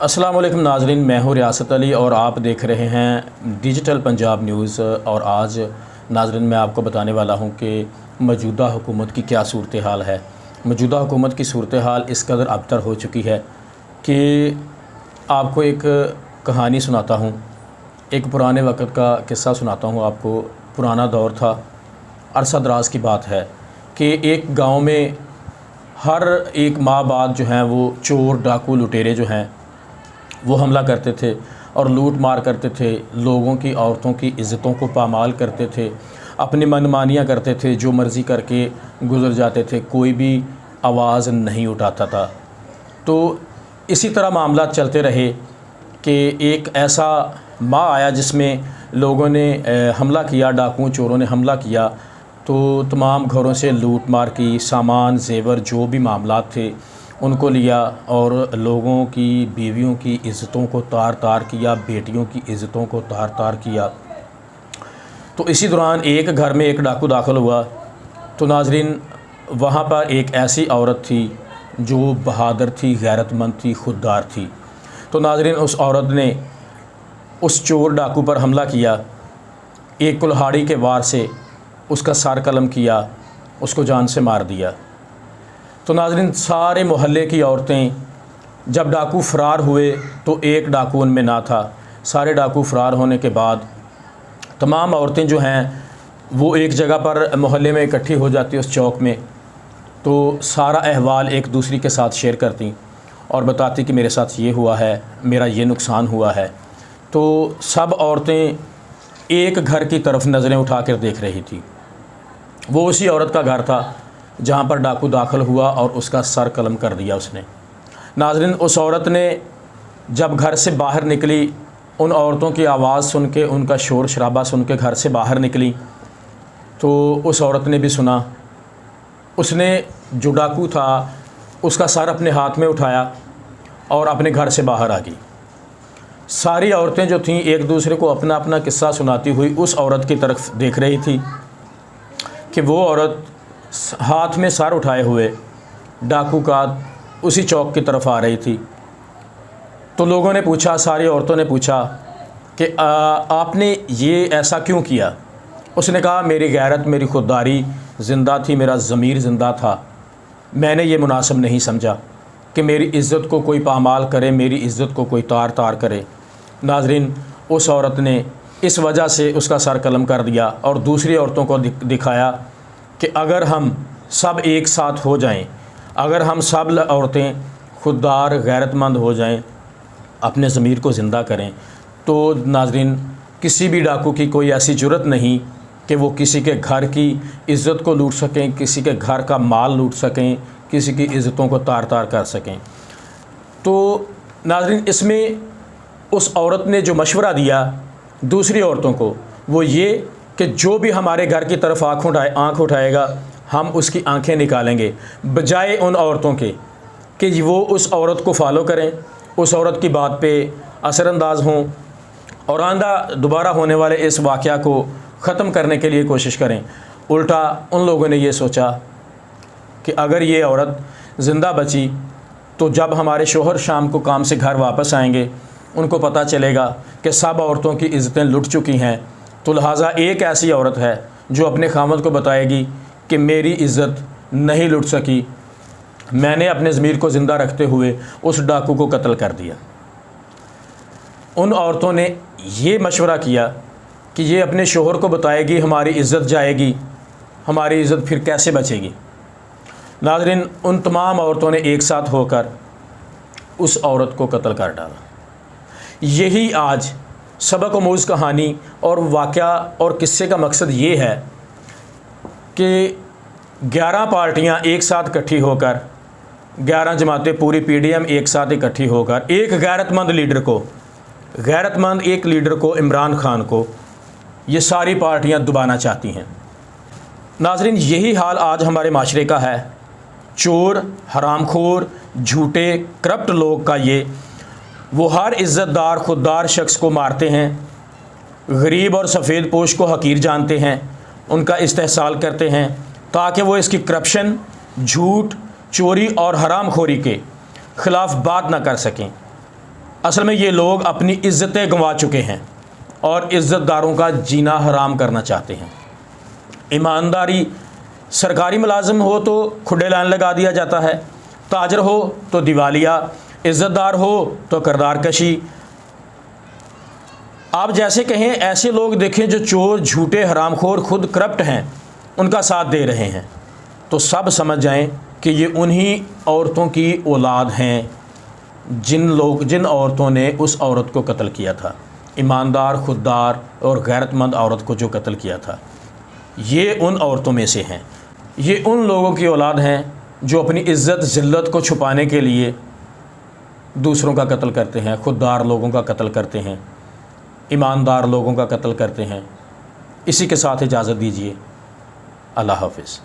السلام علیکم ناظرین، میں ہوں ریاست علی اور آپ دیکھ رہے ہیں ڈیجیٹل پنجاب نیوز۔ اور آج ناظرین میں آپ کو بتانے والا ہوں کہ موجودہ حکومت کی کیا صورتحال ہے۔ موجودہ حکومت کی صورتحال اس قدر ابتر ہو چکی ہے کہ آپ کو ایک کہانی سناتا ہوں، ایک پرانے وقت کا قصہ سناتا ہوں آپ کو۔ پرانا دور تھا، عرصہ دراز کی بات ہے کہ ایک گاؤں میں ہر ایک ماہ بعد جو ہیں وہ چور ڈاکو لٹیرے جو ہیں وہ حملہ کرتے تھے اور لوٹ مار کرتے تھے، لوگوں کی عورتوں کی عزتوں کو پامال کرتے تھے، اپنی منمانیاں کرتے تھے، جو مرضی کر کے گزر جاتے تھے، کوئی بھی آواز نہیں اٹھاتا تھا۔ تو اسی طرح معاملات چلتے رہے کہ ایک ایسا ماہ آیا جس میں لوگوں نے حملہ کیا، ڈاکوؤں چوروں نے حملہ کیا، تو تمام گھروں سے لوٹ مار کی، سامان زیور جو بھی معاملات تھے ان کو لیا اور لوگوں کی بیویوں کی عزتوں کو تار تار کیا، بیٹیوں کی عزتوں کو تار تار کیا۔ تو اسی دوران ایک گھر میں ایک ڈاکو داخل ہوا۔ تو ناظرین وہاں پر ایک ایسی عورت تھی جو بہادر تھی، غیرت مند تھی، خوددار تھی۔ تو ناظرین اس عورت نے اس چور ڈاکو پر حملہ کیا، ایک کلہاڑی کے وار سے اس کا سر قلم کیا، اس کو جان سے مار دیا۔ تو ناظرین سارے محلے کی عورتیں جب ڈاکو فرار ہوئے تو ایک ڈاکو ان میں نہ تھا۔ سارے ڈاکو فرار ہونے کے بعد تمام عورتیں جو ہیں وہ ایک جگہ پر محلے میں اکٹھی ہو جاتی اس چوک میں، تو سارا احوال ایک دوسری کے ساتھ شیئر کرتی اور بتاتی کہ میرے ساتھ یہ ہوا ہے، میرا یہ نقصان ہوا ہے۔ تو سب عورتیں ایک گھر کی طرف نظریں اٹھا کر دیکھ رہی تھی۔ وہ اسی عورت کا گھر تھا جہاں پر ڈاکو داخل ہوا اور اس کا سر قلم کر دیا اس نے۔ ناظرین اس عورت نے جب گھر سے باہر نکلی، ان عورتوں کی آواز سن کے، ان کا شور شرابہ سن کے گھر سے باہر نکلی، تو اس عورت نے بھی سنا۔ اس نے جو ڈاکو تھا اس کا سر اپنے ہاتھ میں اٹھایا اور اپنے گھر سے باہر آ گئی۔ ساری عورتیں جو تھیں ایک دوسرے کو اپنا اپنا قصہ سناتی ہوئی اس عورت کی طرف دیکھ رہی تھی کہ وہ عورت ہاتھ میں سر اٹھائے ہوئے ڈاکو کا اسی چوک کی طرف آ رہی تھی۔ تو لوگوں نے پوچھا، ساری عورتوں نے پوچھا کہ آپ نے یہ ایسا کیوں کیا؟ اس نے کہا میری غیرت، میری خودداری زندہ تھی، میرا ضمیر زندہ تھا، میں نے یہ مناسب نہیں سمجھا کہ میری عزت کو کوئی پامال کرے، میری عزت کو کوئی تار تار کرے۔ ناظرین اس عورت نے اس وجہ سے اس کا سر قلم کر دیا اور دوسری عورتوں کو دکھایا کہ اگر ہم سب ایک ساتھ ہو جائیں، اگر ہم سب عورتیں خوددار غیرت مند ہو جائیں، اپنے ضمیر کو زندہ کریں، تو ناظرین کسی بھی ڈاکو کی کوئی ایسی جرت نہیں کہ وہ کسی کے گھر کی عزت کو لوٹ سکیں، کسی کے گھر کا مال لوٹ سکیں، کسی کی عزتوں کو تار تار کر سکیں۔ تو ناظرین اس میں اس عورت نے جو مشورہ دیا دوسری عورتوں کو وہ یہ کہ جو بھی ہمارے گھر کی طرف آنکھ اٹھائے گا ہم اس کی آنکھیں نکالیں گے، بجائے ان عورتوں کے کہ وہ اس عورت کو فالو کریں، اس عورت کی بات پہ اثر انداز ہوں اور آئندہ دوبارہ ہونے والے اس واقعہ کو ختم کرنے کے لیے کوشش کریں۔ الٹا ان لوگوں نے یہ سوچا کہ اگر یہ عورت زندہ بچی تو جب ہمارے شوہر شام کو کام سے گھر واپس آئیں گے ان کو پتہ چلے گا کہ سب عورتوں کی عزتیں لٹ چکی ہیں، تو لہٰذا ایک ایسی عورت ہے جو اپنے خامد کو بتائے گی کہ میری عزت نہیں لٹ سکی، میں نے اپنے ضمیر کو زندہ رکھتے ہوئے اس ڈاکو کو قتل کر دیا۔ ان عورتوں نے یہ مشورہ کیا کہ یہ اپنے شوہر کو بتائے گی ہماری عزت جائے گی، ہماری عزت پھر کیسے بچے گی؟ ناظرین ان تمام عورتوں نے ایک ساتھ ہو کر اس عورت کو قتل کر ڈالا۔ یہی آج سبق آموز کہانی اور واقعہ اور قصے کا مقصد یہ ہے کہ 11 پارٹیاں ایک ساتھ اکٹھی ہو کر، 11 جماعتیں پوری پی ڈی ایم ایک ساتھ اکٹھی ہو کر ایک غیرت مند ایک لیڈر کو عمران خان کو یہ ساری پارٹیاں دبانا چاہتی ہیں۔ ناظرین یہی حال آج ہمارے معاشرے کا ہے۔ چور، حرام خور، جھوٹے، کرپٹ لوگ کا وہ ہر عزت دار خوددار شخص کو مارتے ہیں، غریب اور سفید پوش کو حقیر جانتے ہیں، ان کا استحصال کرتے ہیں تاکہ وہ اس کی کرپشن، جھوٹ، چوری اور حرام خوری کے خلاف بات نہ کر سکیں۔ اصل میں یہ لوگ اپنی عزتیں گنوا چکے ہیں اور عزت داروں کا جینا حرام کرنا چاہتے ہیں۔ ایمانداری، سرکاری ملازم ہو تو کھڈے لائن لگا دیا جاتا ہے، تاجر ہو تو دیوالیہ، عزت دار ہو تو کردار کشی۔ آپ جیسے کہیں ایسے لوگ دیکھیں جو چور، جھوٹے، حرام خور، خود کرپٹ ہیں، ان کا ساتھ دے رہے ہیں، تو سب سمجھ جائیں کہ یہ انہی عورتوں کی اولاد ہیں جن عورتوں نے اس عورت کو قتل کیا تھا، ایماندار، خوددار اور غیرت مند عورت کو جو قتل کیا تھا، یہ ان عورتوں میں سے ہیں۔ یہ ان لوگوں کی اولاد ہیں جو اپنی عزت ذلت کو چھپانے کے لیے دوسروں کا قتل کرتے ہیں، خوددار لوگوں کا قتل کرتے ہیں، ایماندار لوگوں کا قتل کرتے ہیں۔ اسی کے ساتھ اجازت دیجیے، اللہ حافظ۔